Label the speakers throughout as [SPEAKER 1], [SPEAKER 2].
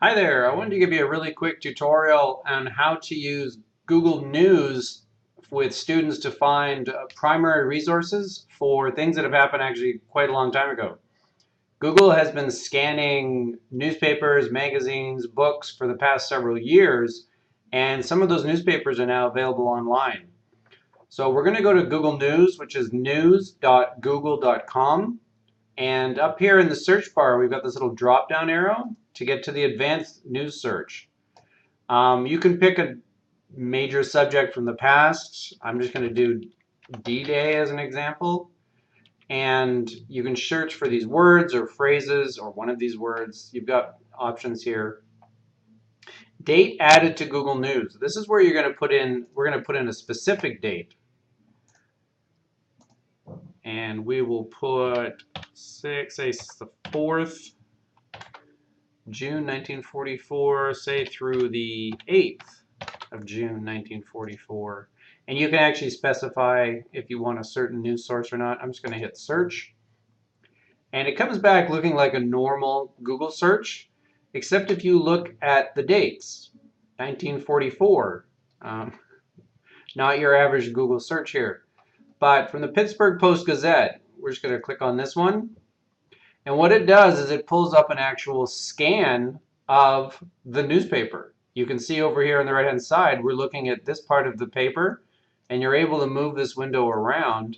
[SPEAKER 1] Hi there, I wanted to give you a really quick tutorial on how to use Google News with students to find primary resources for things that have happened actually quite a long time ago. Google has been scanning newspapers, magazines, books for the past several years, and some of those newspapers are now available online. So we're going to go to Google News, which is news.google.com. And up here in the search bar, we've got this little drop down arrow to get to the advanced news search. You can pick a major subject from the past. I'm just going to do D-Day as an example. And you can search for these words or phrases or one of these words. You've got options here. Date added to Google News. This is where you're going to put in, we're going to put in a specific date. And we will put say the 4th June 1944, say through the 8th of June 1944. And you can actually specify if you want a certain news source or not. I'm just going to hit search. And it comes back looking like a normal Google search, except if you look at the dates. 1944, not your average Google search here. But from the Pittsburgh Post-Gazette, we're just going to click on this one. And what it does is it pulls up an actual scan of the newspaper. You can see over here on the right hand side, we're looking at this part of the paper, and you're able to move this window around.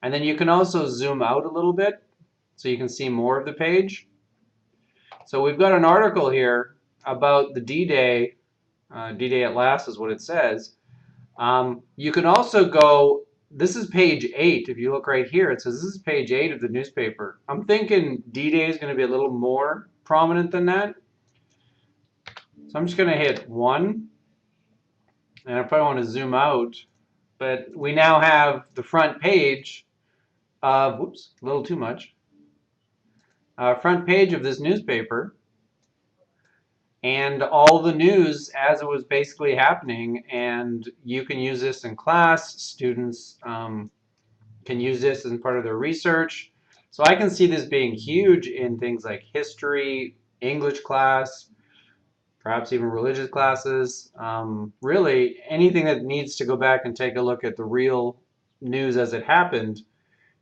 [SPEAKER 1] And then you can also zoom out a little bit so you can see more of the page. So we've got an article here about the D-Day. D-Day at last is what it says. You can also go, this is page 8. If you look right here, it says this is page 8 of the newspaper. I'm thinking D-Day is going to be a little more prominent than that. So I'm just going to hit 1. And I probably want to zoom out. But we now have the front page of, whoops, a little too much. Front page of this newspaper. And all the news as it was basically happening. And you can use this in class. Students can use this as part of their research. So I can see this being huge in things like history, English class, perhaps even religious classes. Really, anything that needs to go back and take a look at the real news as it happened,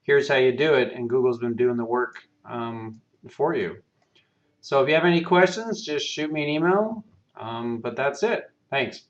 [SPEAKER 1] here's how you do it, and Google's been doing the work for you. So if you have any questions, just shoot me an email. But that's it. Thanks.